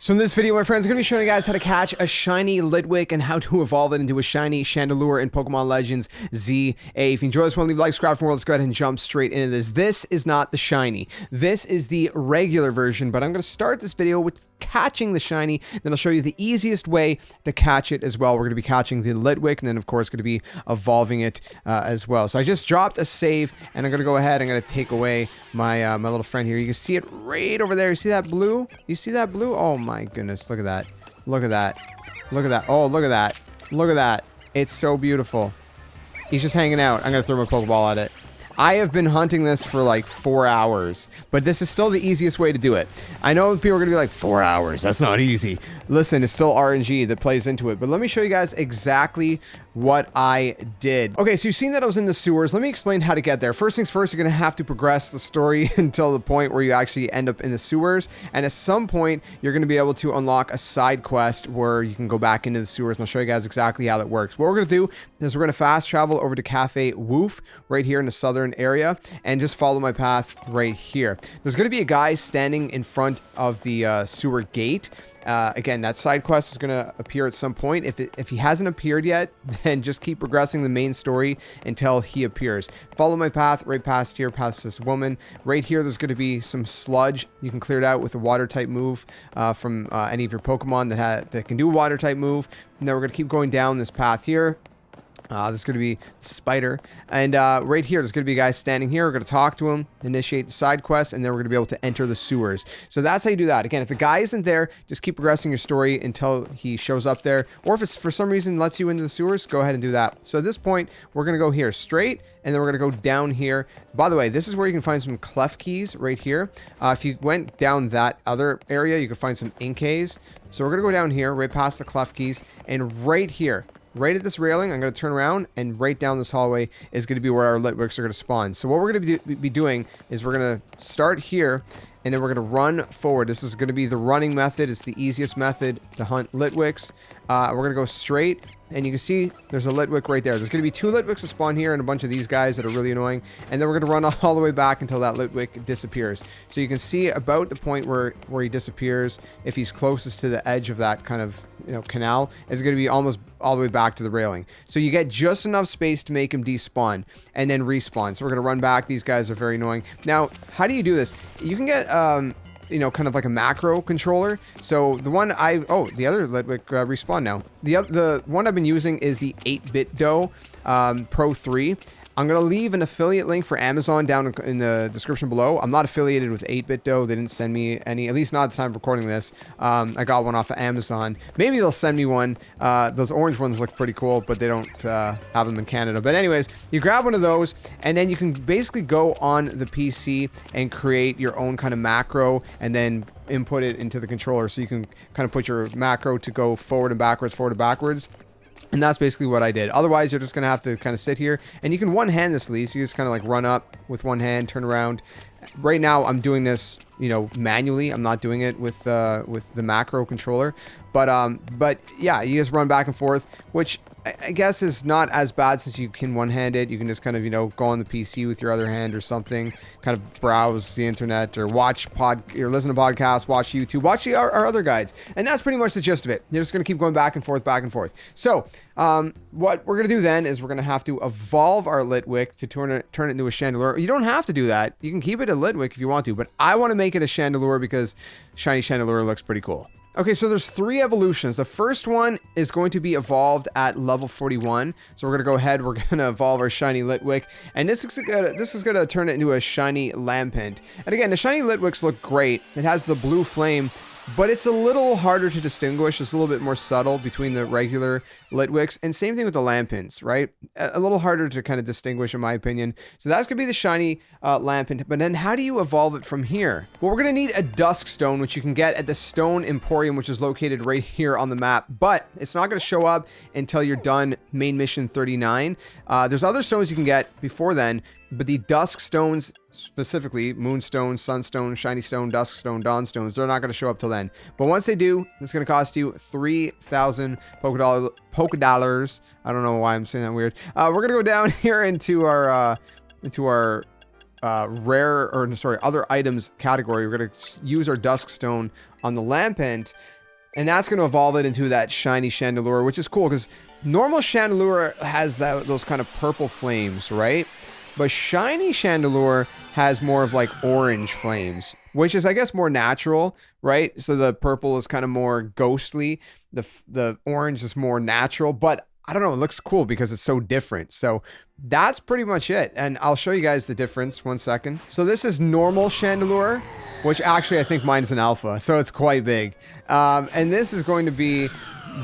So in this video, my friends, I'm going to be showing you guys how to catch a shiny Litwick and how to evolve it into a shiny Chandelure in Pokemon Legends ZA. If you enjoy this one, leave a like, subscribe for more. Let's go ahead and jump straight into this. This is not the shiny. This is the regular version, but I'm going to start this video with catching the shiny. Then I'll show you the easiest way to catch it as well. We're going to be catching the Litwick and then, of course, going to be evolving it as well. So I just dropped a save and I'm going to go ahead. I'm going to take away my my little friend here. You can see it right over there. You see that blue? You see that blue? Oh my goodness, look at that. Look at that. Look at that. Oh, look at that. Look at that. It's so beautiful. He's just hanging out. I'm going to throw my Pokeball at it. I have been hunting this for like 4 hours, but this is still the easiest way to do it. I know people are going to be like, 4 hours, that's not easy. Listen, it's still RNG that plays into it, but let me show you guys exactly what I did. Okay, so you've seen that I was in the sewers. Let me explain how to get there. First things first, you're going to have to progress the story until the point where you actually end up in the sewers, and at some point, you're going to be able to unlock a side quest where you can go back into the sewers, and I'll show you guys exactly how that works. What we're going to do is we're going to fast travel over to Cafe Woof right here in the southern area and just follow my path right here. There's going to be a guy standing in front of the sewer gate. Again, that side quest is going to appear at some point. If he hasn't appeared yet, then just keep progressing the main story until he appears. Follow my path right past here, past this woman. Right here, there's going to be some sludge. You can clear it out with a water type move from any of your Pokemon that can do a water type move. And then we're going to keep going down this path here. There's going to be Spider. And right here, there's going to be a guy standing here. We're going to talk to him, initiate the side quest, and then we're going to be able to enter the sewers. So that's how you do that. Again, if the guy isn't there, just keep progressing your story until he shows up there. Or if it's for some reason lets you into the sewers, go ahead and do that. So at this point, we're going to go here straight, and then we're going to go down here. By the way, this is where you can find some clef keys right here. If you went down that other area, you can find some Inkays. So we're going to go down here, right past the clef keys, and right here, right at this railing, I'm going to turn around, and right down this hallway is going to be where our Litwicks are going to spawn. So what we're going to be doing is we're going to start here, and then we're going to run forward. This is going to be the running method. It's the easiest method to hunt Litwicks. We're going to go straight, and you can see there's a Litwick right there. There's going to be 2 Litwicks to spawn here and a bunch of these guys that are really annoying. And then we're going to run all the way back until that Litwick disappears. So you can see about the point where he disappears, if he's closest to the edge of that kind of, canal, is going to be almost all the way back to the railing. So you get just enough space to make him despawn and then respawn. So we're going to run back. These guys are very annoying. Now, how do you do this? You can get kind of like a macro controller. So the one the other Litwick respawn now. The one I've been using is the 8-bit Dough Pro 3. I'm going to leave an affiliate link for Amazon down in the description below. I'm not affiliated with 8-bit Dough. They didn't send me any, at least not at the time of recording this. I got one off of Amazon. Maybe they'll send me one. Those orange ones look pretty cool, but they don't have them in Canada. But anyways, you grab one of those, and then you can basically go on the PC and create your own kind of macro, and then input it into the controller. So you can kind of put your macro to go forward and backwards. And that's basically what I did. Otherwise, you're just going to have to kind of sit here. And you can one-hand this, Lee. So you just kind of like run up with one hand, turn around. Right now, I'm doing this, manually. I'm not doing it with the macro controller. But yeah, you just run back and forth, which I guess is not as bad since you can one-hand it. You can just kind of, go on the PC with your other hand or something, kind of browse the internet or or listen to podcasts, watch YouTube, watch our other guides. And that's pretty much the gist of it. You're just going to keep going back and forth. So what we're going to do then is we're going to have to evolve our Litwick to turn it into a Chandelure. You don't have to do that. You can keep it a Litwick if you want to, but I want to make it a Chandelure because shiny Chandelure looks pretty cool. Okay, so there's 3 evolutions. The first one is going to be evolved at level 41. So we're going to go ahead. We're going to evolve our shiny Litwick. And this is going to turn it into a shiny Lampent. And again, the shiny Litwicks look great. It has the blue flame, but it's a little harder to distinguish. It's a little bit more subtle between the regular Litwicks. And same thing with the Lampents, right? A little harder to kind of distinguish, in my opinion. So that's going to be the shiny Lampent. But then how do you evolve it from here? Well, we're going to need a Dusk Stone, which you can get at the Stone Emporium, which is located right here on the map. But it's not going to show up until you're done main mission 39. There's other stones you can get before then, but the Dusk Stones, specifically Moonstone, Sunstone, Shiny Stone, Dusk Stone, Dawn Stones, they're not going to show up till then. But once they do, it's going to cost you 3,000 Poké Dollars. I don't know why I'm saying that weird. We're going to go down here into our other items category. We're going to use our dusk stone on the Lampent, and that's going to evolve it into that shiny Chandelure, which is cool because normal Chandelure has those kind of purple flames, right? But shiny Chandelure has more of like orange flames, which is, I guess, more natural, right? So the purple is kind of more ghostly. The orange is more natural, but I don't know, it looks cool because it's so different. So that's pretty much it. And I'll show you guys the difference. 1 second. So this is normal Chandelure, which actually I think mine's an alpha, so it's quite big. And this is going to be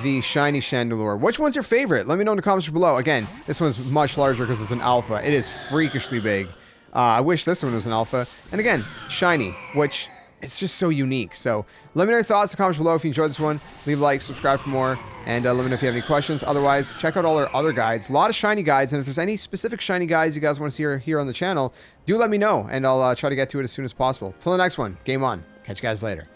the shiny Chandelure. Which one's your favorite? Let me know in the comments below. Again, this one's much larger because it's an alpha. It is freakishly big. I wish this one was an alpha. And again, shiny, which it's just so unique. So let me know your thoughts in the comments below. If you enjoyed this one, leave a like, subscribe for more, and let me know if you have any questions. Otherwise, check out all our other guides. A lot of shiny guides, and if there's any specific shiny guides you guys want to see here on the channel, do let me know, and I'll try to get to it as soon as possible. Till the next one, game on. Catch you guys later.